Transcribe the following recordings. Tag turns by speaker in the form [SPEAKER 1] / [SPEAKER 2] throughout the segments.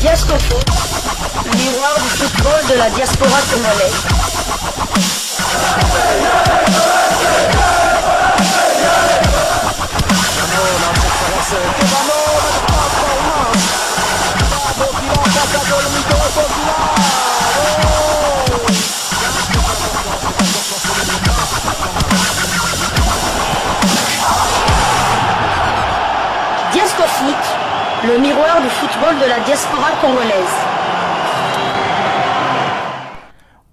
[SPEAKER 1] Diasco Foot, miroir du football de la diaspora congolaise. Diasco Foot, le miroir du football de la diaspora congolaise.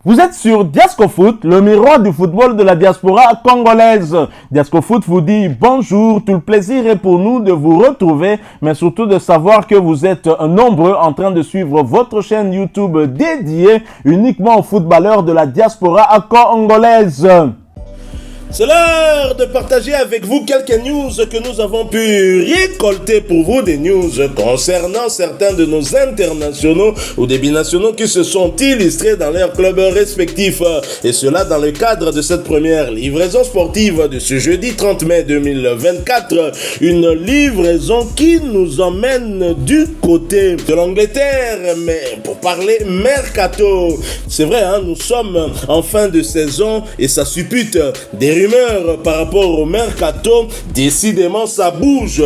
[SPEAKER 2] Vous êtes sur Diasco Foot, le miroir du football de la diaspora congolaise. Diasco Foot vous dit bonjour, tout le plaisir est pour nous de vous retrouver, mais surtout de savoir que vous êtes nombreux en train de suivre votre chaîne YouTube dédiée uniquement aux footballeurs de la diaspora congolaise.
[SPEAKER 3] C'est l'heure de partager avec vous quelques news que nous avons pu récolter pour vous, des news concernant certains de nos internationaux ou des binationaux qui se sont illustrés dans leurs clubs respectifs. Et cela dans le cadre de cette première livraison sportive de ce jeudi 30 mai 2024. Une livraison qui nous emmène du côté de l'Angleterre, mais pour parler mercato. C'est vrai, hein, nous sommes en fin de saison et ça suppute des rumeurs par rapport au mercato. Décidément, ça bouge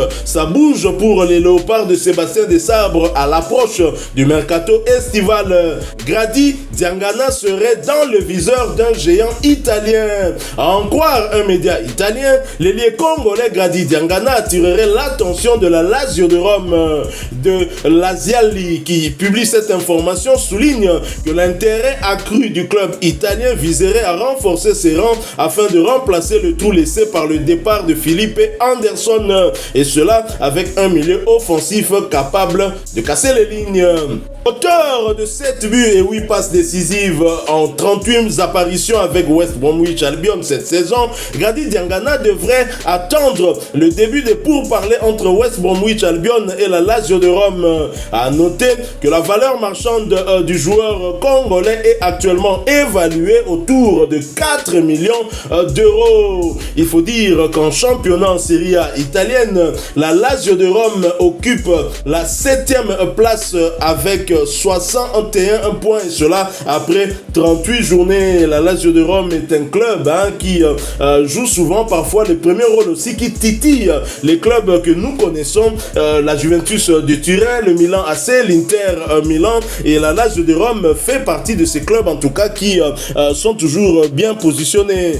[SPEAKER 3] pour les Léopards de Sébastien Desabre à l'approche du mercato estival. Grady Diangana serait dans le viseur d'un géant italien. À en croire un média italien, l'ailier congolais Grady Diangana attirerait l'attention de la Lazio de Rome. De Laziali qui publie cette information souligne que l'intérêt accru du club italien viserait à renforcer ses rangs afin de remplacer le trou laissé par le départ de Felipe Anderson, et cela avec un milieu offensif capable de casser les lignes. Auteur de 7 buts et 8 passes décisives en 38 apparitions avec West Bromwich Albion cette saison, Grady Diangana devrait attendre le début des pourparlers entre West Bromwich Albion et la Lazio de Rome. À noter que la valeur marchande du joueur congolais est actuellement évaluée autour de 4 millions d'euros. Il faut dire qu'en championnat en Serie A italienne, la Lazio de Rome occupe la 7e place avec 61 points, et cela après 38 journées. La Lazio de Rome est un club qui joue souvent parfois le premier rôle aussi, qui titille les clubs que nous connaissons, la Juventus de Turin, le Milan AC, l'Inter Milan, et la Lazio de Rome fait partie de ces clubs en tout cas qui sont toujours bien positionnés.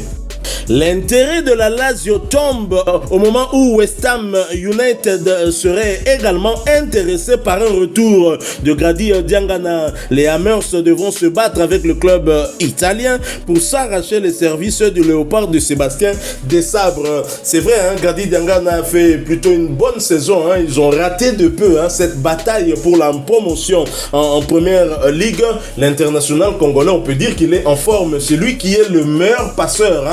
[SPEAKER 3] L'intérêt de la Lazio tombe au moment où West Ham United serait également intéressé par un retour de Grady Diangana. Les Hammers devront se battre avec le club italien pour s'arracher les services du Léopard de Sébastien Desabre. C'est vrai, Grady Diangana a fait plutôt une bonne saison. Ils ont raté de peu cette bataille pour la promotion en première ligue. L'international congolais, on peut dire qu'il est en forme. C'est lui qui est le meilleur passeur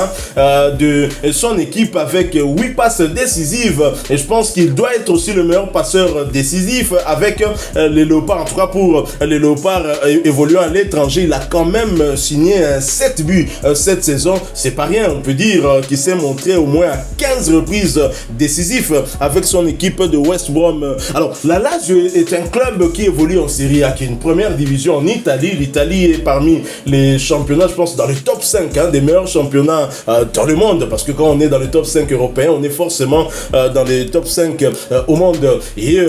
[SPEAKER 3] de son équipe avec 8 passes décisives, et je pense qu'il doit être aussi le meilleur passeur décisif avec les Léopards. En tout cas pour les Léopards évoluant à l'étranger, il a quand même signé 7 buts cette saison. C'est pas rien, on peut dire qu'il s'est montré au moins à 15 reprises décisif avec son équipe de West Brom. Alors la Lazio est un club qui évolue en Serie A, qui est une première division en Italie. L'Italie est parmi les championnats, je pense, dans le top 5 des meilleurs championnats dans le monde, parce que quand on est dans le top 5 européen, on est forcément dans les top 5 au monde. Et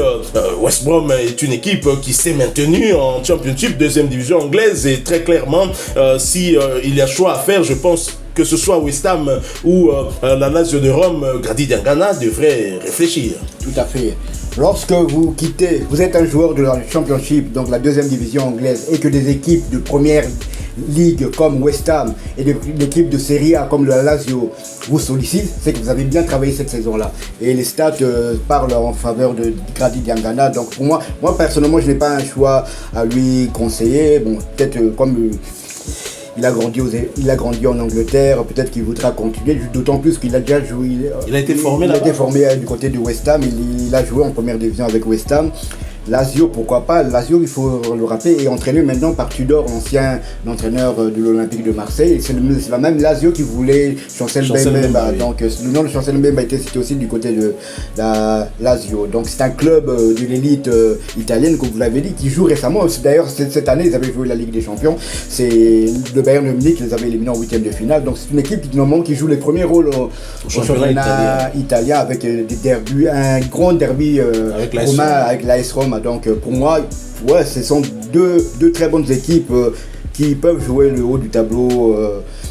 [SPEAKER 3] West Brom est une équipe qui s'est maintenue en Championship, deuxième division anglaise, et très clairement, si il y a choix à faire, je pense que ce soit West Ham ou la Lazio de Rome, Grady Diangana devrait réfléchir.
[SPEAKER 4] Tout à fait. Lorsque vous quittez, vous êtes un joueur de la Championship, donc la deuxième division anglaise, et que des équipes de première ligue comme West Ham et l'équipe de Serie A comme la Lazio vous sollicitent, c'est que vous avez bien travaillé cette saison-là. Et les stats parlent en faveur de Grady Diangana. Donc pour moi personnellement, je n'ai pas un choix à lui conseiller. Bon, peut-être comme il a grandi en Angleterre, peut-être qu'il voudra continuer, d'autant plus qu'il a déjà joué.
[SPEAKER 3] Il a été formé là-bas.
[SPEAKER 4] Il a été formé du côté de West Ham, il a joué en première division avec West Ham. Lazio, pourquoi pas. Lazio, il faut le rappeler, est entraîné maintenant par Tudor, l'ancien entraîneur de l'Olympique de Marseille. C'est la même Lazio qui voulait Chancel Mbemba.
[SPEAKER 3] Oui.
[SPEAKER 4] Donc le nom de Chancel Mbemba a été cité aussi du côté de la Lazio. Donc c'est un club de l'élite italienne, comme vous l'avez dit, qui joue récemment. D'ailleurs, cette année, ils avaient joué la Ligue des Champions. C'est le Bayern de Munich qui les avait éliminés en huitième de finale. Donc c'est une équipe qui, normalement, qui joue les premiers rôles au championnat italien avec des derbys, un grand derby romain avec l'AS Roma. Donc pour moi, ouais, ce sont deux très bonnes équipes qui peuvent jouer le haut du tableau.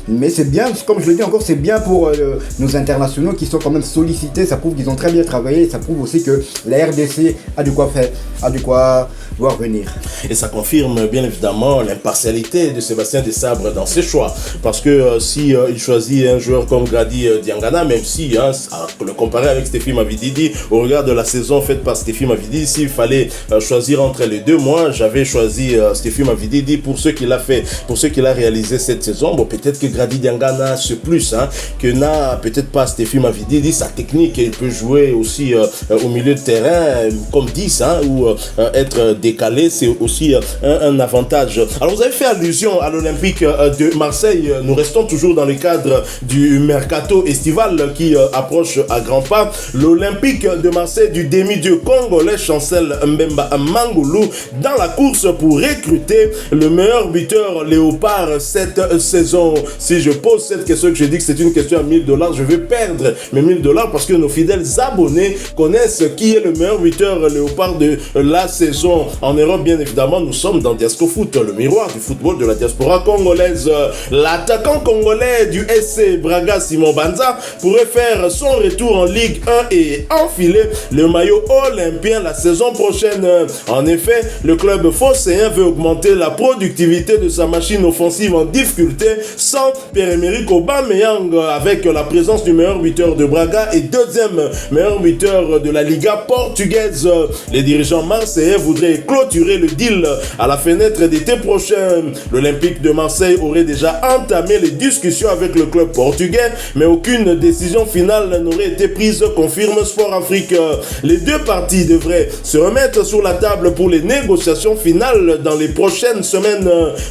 [SPEAKER 4] Mais c'est bien, comme je le dis encore, c'est bien pour nos internationaux qui sont quand même sollicités. Ça prouve qu'ils ont très bien travaillé. Ça prouve aussi que la RDC a de quoi faire, a de quoi voir venir.
[SPEAKER 3] Et ça confirme bien évidemment l'impartialité de Sébastien Desabre dans ses choix. Parce que si il choisit un joueur comme Grady Diangana, même si le comparer avec Stéphie Mavididi, au regard de la saison faite par Stéphie Mavididi, s'il fallait choisir entre les deux, moi j'avais choisi Stéphie Mavididi pour ce qu'il a fait, pour ce qu'il a réalisé cette saison. Bon, peut-être que Grady Diangana a ce plus que n'a peut-être pas Stéphie Mavididi, sa technique, il peut jouer aussi au milieu de terrain comme 10 ou être décalé, c'est aussi un avantage. Alors vous avez fait allusion à l'Olympique de Marseille. Nous restons toujours dans le cadre du mercato estival qui approche à grands pas. L'Olympique de Marseille du demi-dieu congolais Chancel Mbemba Mangulu dans la course pour recruter le meilleur buteur léopard cette saison. Si je pose cette question, que je dis que c'est une question à $1000, je vais perdre mes $1000 parce que nos fidèles abonnés connaissent qui est le meilleur buteur léopard de la saison. En Europe, bien évidemment, nous sommes dans Diasco Foot, le miroir du football de la diaspora congolaise. L'attaquant congolais du SC Braga, Simon Banza, pourrait faire son retour en Ligue 1 et enfiler le maillot olympien la saison prochaine. En effet, le club phocéen veut augmenter la productivité de sa machine offensive en difficulté sans Pierre-Emerick Aubameyang, avec la présence du meilleur buteur de Braga et deuxième meilleur buteur de la Liga portugaise. Les dirigeants marseillais voudraient clôturer le deal à la fenêtre d'été prochain. L'Olympique de Marseille aurait déjà entamé les discussions avec le club portugais, mais aucune décision finale n'aurait été prise, confirme Sport Afrique. Les deux parties devraient se remettre sur la table pour les négociations finales dans les prochaines semaines.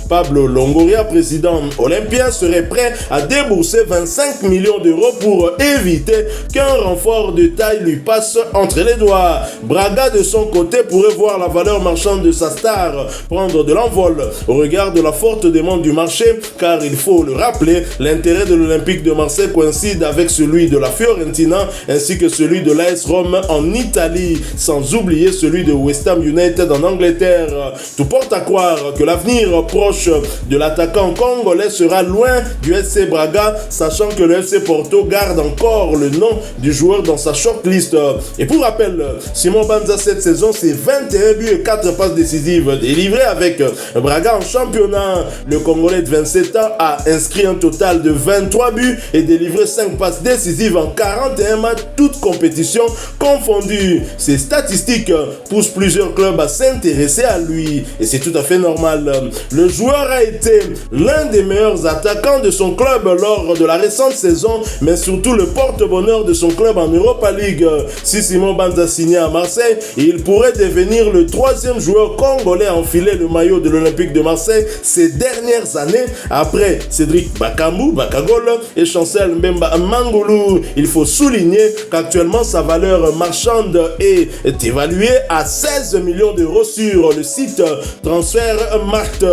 [SPEAKER 3] Pablo Longoria, président olympien, serait prêt à débourser 25 millions d'euros pour éviter qu'un renfort de taille lui passe entre les doigts. Braga, de son côté, pourrait voir la valeur marchande de sa star prendre de l'envol au regard de la forte demande du marché, car il faut le rappeler, l'intérêt de l'Olympique de Marseille coïncide avec celui de la Fiorentina ainsi que celui de l'AS Rome en Italie, sans oublier celui de West Ham United en Angleterre. Tout porte à croire que l'avenir proche de l'attaquant congolais sera loin du SC Braga, sachant que le FC Porto garde encore le nom du joueur dans sa shortlist. Et pour rappel, Simon Banza cette saison, c'est 21 buts et 4 passes décisives délivrées avec Braga en championnat. Le Congolais de 27 ans a inscrit un total de 23 buts et délivré 5 passes décisives en 41 matchs, toutes compétitions confondues. Ces statistiques poussent plusieurs clubs à s'intéresser à lui et c'est tout à fait normal. Le joueur a été l'un des meilleurs attaquants de son club lors de la récente saison, mais surtout le porte-bonheur de son club en Europa League. Si Simon Banza signait à Marseille, il pourrait devenir le troisième joueur congolais à enfiler le maillot de l'Olympique de Marseille ces dernières années, après Cédric Bakagol et Chancel Mbemba Mangulu. Il faut souligner qu'actuellement sa valeur marchande est évaluée à 16 millions d'euros sur le site Transfermarkt.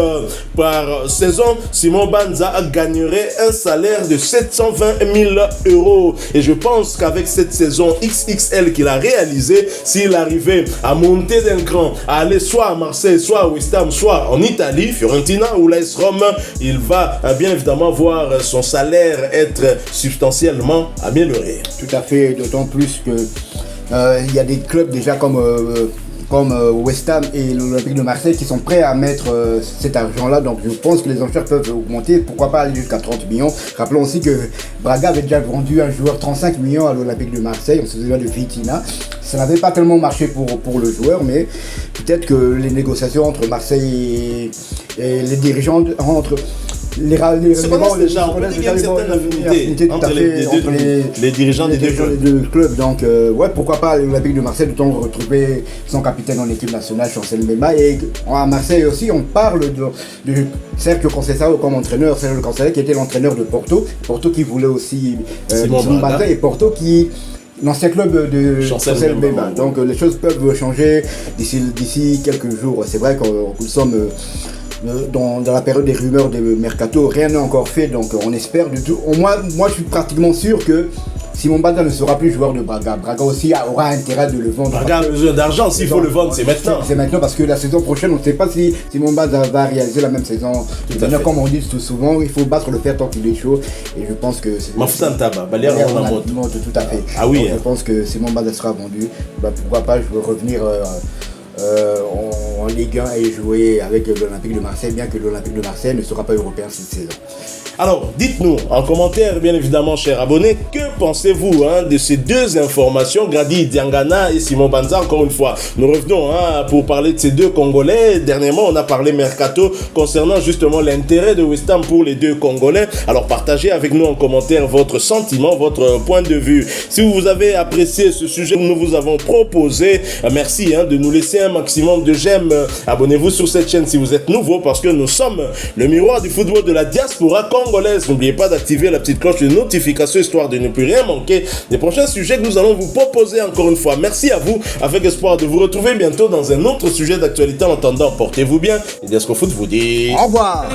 [SPEAKER 3] Par saison, Simon Banza gagnerait un salaire de 720 000 euros. Et je pense qu'avec cette saison XXL qu'il a réalisée, s'il arrivait à monter d'un cran, à aller soit à Marseille, soit à West Ham, soit en Italie, Fiorentina ou l'AS Rome, il va bien évidemment voir son salaire être substantiellement amélioré.
[SPEAKER 4] Tout à fait, d'autant plus que il y a des clubs déjà comme West Ham et l'Olympique de Marseille qui sont prêts à mettre cet argent-là. Donc je pense que les enchères peuvent augmenter. Pourquoi pas aller jusqu'à 30 millions. Rappelons aussi que Braga avait déjà vendu un joueur 35 millions à l'Olympique de Marseille. On se souvient de Vitina. Ça n'avait pas tellement marché pour le joueur, mais peut-être que les négociations entre Marseille et les dirigeants
[SPEAKER 3] se connaissent déjà, on peut dire qu'il y a une certaine affinité entre les dirigeants des deux
[SPEAKER 4] clubs. Donc, ouais, pourquoi pas l'Olympique de Marseille, de retrouver son capitaine en équipe nationale, Chancel Mbemba. Et à Marseille aussi, on parle de Sergio Conceição comme entraîneur. Sergio Conceição qui était l'entraîneur de Porto. Porto qui voulait aussi Simon Banza et Porto qui... L'ancien club de Chancel Mbemba. Donc les choses peuvent changer d'ici quelques jours. C'est vrai que nous sommes dans la période des rumeurs de mercato. Rien n'est encore fait, donc on espère du tout. Au moins, moi je suis pratiquement sûr que Simon Banza ne sera plus joueur de Braga. Braga aussi aura intérêt de le vendre.
[SPEAKER 3] Braga a besoin d'argent, s'il faut le vendre, c'est maintenant.
[SPEAKER 4] C'est maintenant parce que la saison prochaine, on ne sait pas si Simon Banza va réaliser la même saison. Comme on dit tout souvent, il faut battre le fer tant qu'il est chaud. Et je pense que...
[SPEAKER 3] Mafutantaba, Balear on a monté.
[SPEAKER 4] Tout à fait.
[SPEAKER 3] Ah oui.
[SPEAKER 4] Donc, je pense que Simon Banza sera vendu. Pourquoi pas, je veux revenir... en Ligue 1 et jouer avec l'Olympique de Marseille, bien que l'Olympique de Marseille ne sera pas européen cette saison.
[SPEAKER 3] Alors, dites-nous en commentaire, bien évidemment, chers abonnés, que pensez-vous de ces deux informations, Grady Diangana et Simon Banza, encore une fois. Nous revenons pour parler de ces deux Congolais. Dernièrement, on a parlé mercato concernant justement l'intérêt de West Ham pour les deux Congolais. Alors, partagez avec nous en commentaire votre sentiment, votre point de vue. Si vous avez apprécié ce sujet que nous vous avons proposé, merci de nous laisser un maximum de j'aime. Abonnez-vous sur cette chaîne si vous êtes nouveau parce que nous sommes le miroir du football de la diaspora congolaise. N'oubliez pas d'activer la petite cloche de notification histoire de ne plus rien manquer des prochains sujets que nous allons vous proposer encore une fois. Merci à vous, avec espoir de vous retrouver bientôt dans un autre sujet d'actualité. En attendant, portez-vous bien et Diasco Foot vous dit
[SPEAKER 4] au revoir.